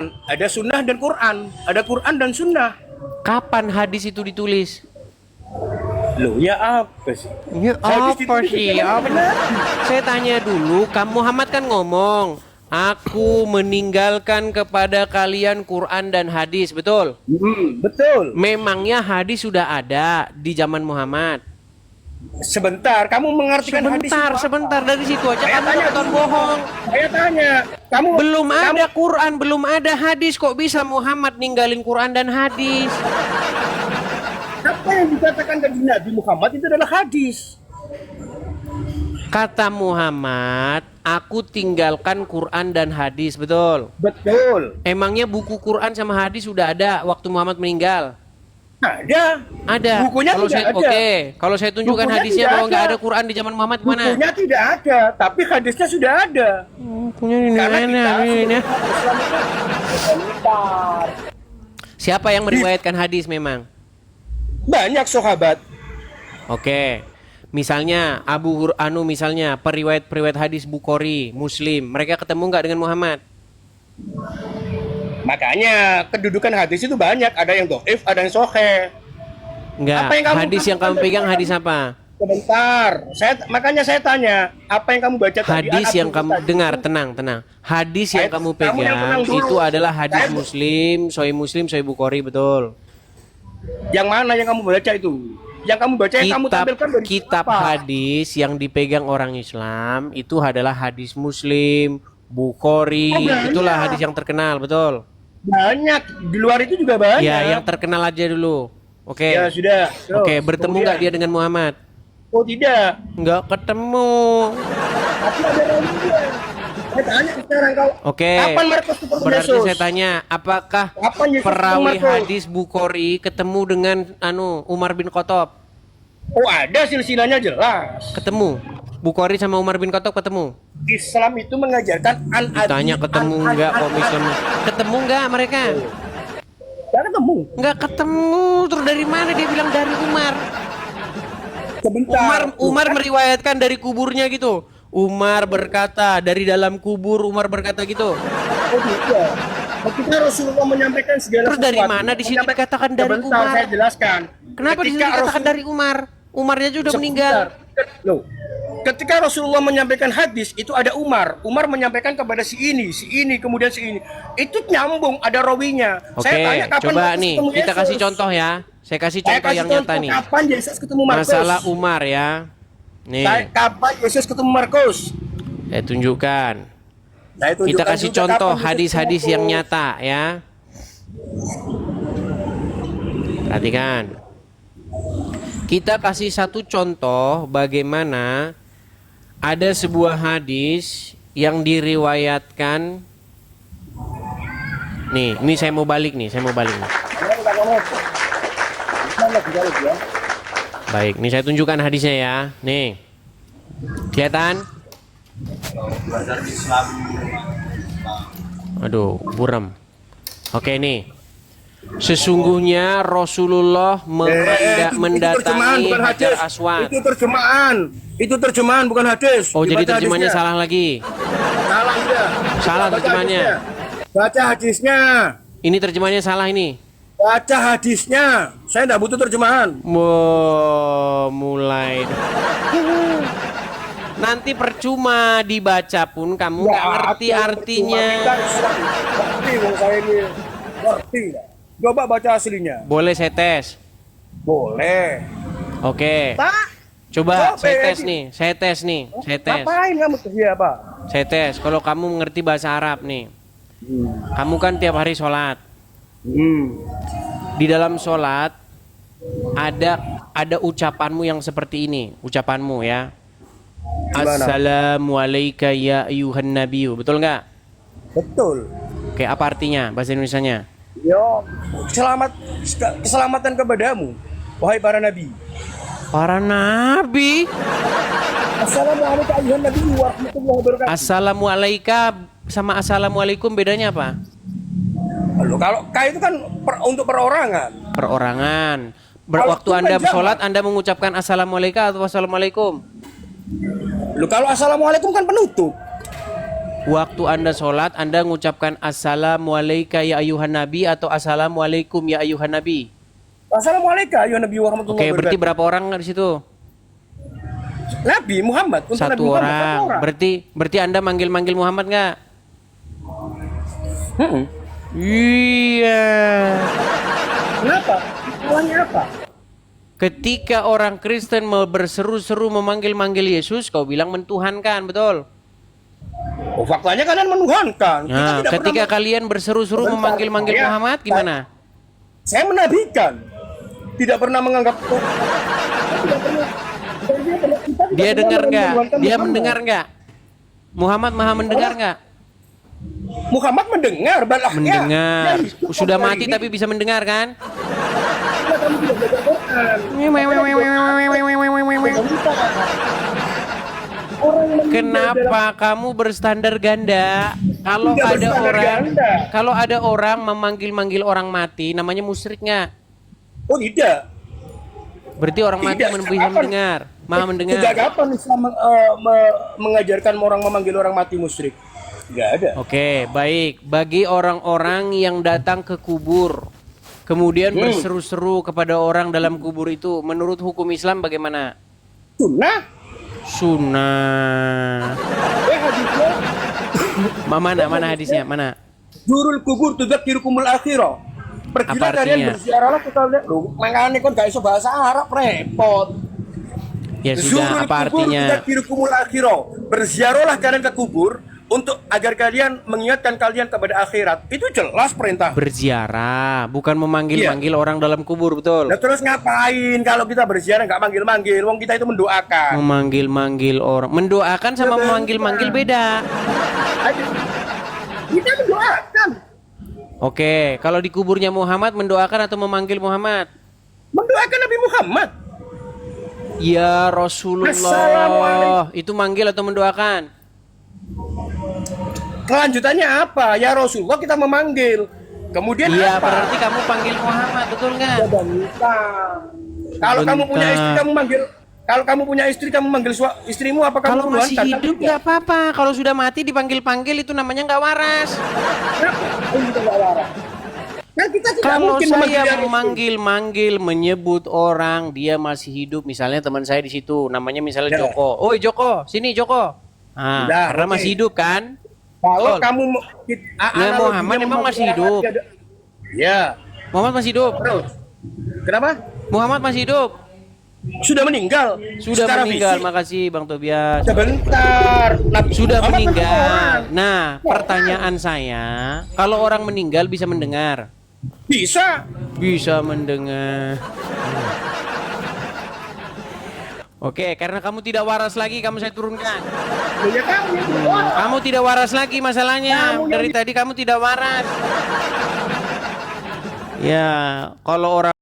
ada sunnah dan Quran, ada Quran dan sunnah. Kapan hadis itu ditulis? Loh, ya apa sih? Ya Hadis apa ditulis sih? dengan Apa? benar. Saya tanya dulu, kamu Muhammad kan ngomong, aku meninggalkan kepada kalian Quran dan hadis, betul? Betul. Memangnya hadis sudah ada di zaman Muhammad? Sebentar, kamu mengartikan hadis itu apa? Sebentar dari situ aja Saya kamu tanya nonton dulu. bohong. Saya tanya, kamu Belum kamu, ada Quran, belum ada hadis, kok bisa Muhammad ninggalin Quran dan hadis? apa yang dikatakan dari Nabi Muhammad itu adalah hadis. Kata Muhammad, aku tinggalkan Quran dan hadis, betul? Betul. Emangnya buku Quran sama hadis sudah ada waktu Muhammad meninggal? Ada. Ada. Bukunya Kalau tidak saya, ada. Oke, kalau saya tunjukkan Bukunya hadisnya tidak bahwa nggak ada. ada Quran di zaman Muhammad, gimana? Bukunya tidak ada, tapi hadisnya sudah ada. Punya ini Karena mana? kita Ini. Islam itu sebentar. Siapa yang meriwayatkan hadis memang? Banyak sahabat. Oke. Misalnya misalnya periwayat hadis Bukhari, Muslim, mereka ketemu nggak dengan Muhammad? Makanya kedudukan hadis itu banyak, ada yang dhaif, ada yang sahih. Enggak. Apa yang kamu Hadis yang kamu katakan pegang tadi? hadis apa? Sebentar, makanya saya tanya, apa yang kamu baca tadi? Hadis An yang Abdul kamu tadi? dengar, tenang. Hadis yang kamu Kamu yang pegang tenang dulu. itu adalah hadis Saya- Muslim, Sahih Bukhari, betul. Yang mana yang kamu baca itu? Yang kamu baca yang kamu tampilkan dari Kitab apa? hadis yang dipegang orang Islam itu adalah hadis Muslim, Bukhari, Oh, banyak. itulah hadis yang terkenal, betul. Banyak, di luar itu juga banyak. Ya, yang terkenal aja dulu. Oke. Ya, sudah. Terus, Oke, bertemu nggak dia dengan Muhammad? Oh tidak. Nggak ketemu. Tapi ada rawinya. Saya tanya sekarang kau. Oke. Kapan Markus ketemu Berarti Yesus? saya tanya, apakah Kapan Yesus ketemu perawi Markus? hadis Bukhari ketemu dengan Umar bin Khattab? Oh ada, silsilahnya jelas. Ketemu. Bukhari sama Umar bin Khattab ketemu. Islam itu mengajarkan Ditanya ketemu nggak kok Islam? Ketemu nggak mereka? Tidak ketemu. Nggak ketemu. Terus dari mana dia bilang dari Umar? Sebentar. Umar meriwayatkan dari kuburnya gitu. Umar berkata dari dalam kubur, Umar berkata gitu. Oh tidak. Ketika Rasulullah menyampaikan segala Terus dari sesuatu, mana di sini menyampaikan- dikatakan dari Sebentar, Umar? saya jelaskan. Kenapa di sini dikatakan dari Umar? Umarnya juga udah meninggal. Loh, ketika Rasulullah menyampaikan hadis itu ada Umar. Umar menyampaikan kepada si ini, kemudian si ini. Itu nyambung, ada rawinya. Oke, Saya tanya kapan coba Markus nih ketemu kita Yesus? kasih contoh ya. Saya kasih Saya contoh kasih yang contoh nyata nih. kapan Yesus ketemu Markus? Masalah Umar ya. Nih, Kapan Yesus ketemu Markus? saya tunjukkan. Saya Kita tunjukkan kasih juga contoh kapan Yesus hadis-hadis ketemu yang Markus. nyata ya. Perhatikan. Kita kasih satu contoh bagaimana ada sebuah hadis yang diriwayatkan. Nih, ini saya mau balik nih. Baik, nih saya tunjukkan hadisnya ya. Nih. Kelihatan? Aduh, buram. Oke nih. Sesungguhnya Rasulullah Itu terjemahan, mendatangi bukan Hajar hadis. Aswad. Itu terjemahan bukan hadis. Oh, jadi Dibaca terjemahannya hadisnya. salah lagi. Salah dia. Salah Baca terjemahannya. hadisnya. Baca hadisnya. Ini terjemahannya salah ini. Baca hadisnya. Saya tidak butuh terjemahan. Mulai. Nanti percuma dibaca pun kamu nggak ngerti artinya. Ngerti, wong saya ini ngerti. Coba baca aslinya. Boleh saya tes? Boleh. Oke. Pak, Coba Coba, saya tes Edi. nih. Saya tes. ngapain kamu tuh ya, Pak? Saya tes. Kalau kamu mengerti bahasa Arab nih. Kamu kan tiap hari sholat. Di dalam sholat ada ucapanmu yang seperti ini. Ucapanmu ya. Gimana? Assalamualaikum ya ayuhan nabiyu. Betul nggak? Betul. Oke, apa artinya bahasa Indonesianya? Yo, keselamatan kepadamu, wahai para nabi. Para nabi. Assalamualaikum ayuhan nabi warahmatullahi wabarakatuh. Assalamualaikum sama assalamualaikum bedanya apa? Loh, kalau K itu kan untuk perorangan. Perorangan. Kalau Waktu itu kan Anda jamak. sholat Anda mengucapkan assalamualaikum atau wassalamualaikum? Loh, kalau assalamualaikum kan penutup. Waktu Anda sholat, Anda mengucapkan Assalamualaikum ya ayuhan nabi atau Assalamualaikum ya ayuhan nabi? Assalamualaikum ya Nabi warahmatullahi Oke, berarti wabarakatuh. berapa orang di situ? Nabi Muhammad untuk Nabi Satu Muhammad, orang. satu orang. Berarti Anda manggil-manggil Muhammad nggak? Mm-mm. Iya. Kenapa? Salahnya apa? Ketika orang Kristen mau berseru-seru memanggil-manggil Yesus, kau bilang mentuhankan, betul? Oh, faktanya kalian menuhankan. Kita Nah, tidak ketika pernah kalian berseru-seru Sebentar, memanggil-manggil saya- Muhammad, gimana? Saya menabikan. Tidak pernah menganggap Dia dengar nggak? Dia mendengar nggak? Muhammad maha mendengar nggak? Muhammad mendengar, balahnya. Mendengar. Dia hidup Sudah hari mati ini. tapi bisa mendengar kan? Kamu tidak belajar Quran. Orang yang Kenapa kamu berstandar ganda? Kalau Tidak ada berstandar orang, ganda. kalau ada orang memanggil-manggil orang mati, namanya musyrik nggak? Oh tidak. Berarti orang mati Tidak. bisa mendengar, maha Sejak mendengar. kapan Islam mengajarkan orang memanggil orang mati musyrik? Tidak ada. Oke, baik. Bagi orang-orang yang datang ke kubur, kemudian berseru-seru kepada orang dalam kubur itu, menurut hukum Islam bagaimana? Sunnah. Sunnah. Hadisnya Mana hadisnya? Mana? Zurul kubur tudzakirukumul akhirah. Pergilah Apa kalian artinya? berziarahlah ke kalian. Loh, makanya kan gak iso bahasa Arab repot. Ya sudah, apa artinya? Tudzakirukumul akhirah. Berziarahlah kalian ke kubur untuk agar kalian mengingatkan kalian kepada akhirat. Itu jelas perintah. Berziarah, bukan memanggil-manggil orang dalam kubur, betul? Nah, terus ngapain kalau kita berziarah nggak manggil-manggil? Wong kita itu mendoakan. Memanggil-manggil orang. Mendoakan sama memanggil-manggil beda. Kita mendoakan. Oke, kalau di kuburnya Muhammad mendoakan atau memanggil Muhammad? Mendoakan Nabi Muhammad. Ya Rasulullah. Assalamualaikum. Itu manggil atau mendoakan? Kelanjutannya apa? Ya Rasulullah kita memanggil. Kemudian Iya, apa? berarti kamu panggil Muhammad, betul nggak? Ya, Bangsa. Kalau kamu punya Bentar. istri kamu manggil. Kalau kamu punya istri kamu manggil istrimu apa kamu Kalau masih menuhankan? hidup Kan nggak apa-apa. Kalau sudah mati dipanggil-panggil itu namanya nggak waras. Kenapa? Oh, itu nggak waras. Kan kita tidak Kalau mungkin saya memanggil istri. memanggil-manggil menyebut orang dia masih hidup, misalnya teman saya di situ namanya misalnya Ya. Joko. Oi Joko, sini Joko. Ah, Udah, karena oke. masih hidup kan? Kalau Betul. kamu Nah, Muhammad emang masih hidup. Ya. Muhammad masih hidup. Terus. Kenapa? Muhammad masih hidup. Sudah meninggal. Sudah Secara meninggal. fisik. Makasih Bang Tobias. Sebentar. Nabi Sudah Muhammad kan meninggal. orang. Nah, pertanyaan saya, kalau orang meninggal bisa mendengar? Bisa. Bisa mendengar. Oke, karena kamu tidak waras lagi, kamu saya turunkan. Ya kamu yang tidak waras. Kamu tidak waras lagi masalahnya. Kamu yang Dari tadi kamu tidak waras. Ya, kalau orang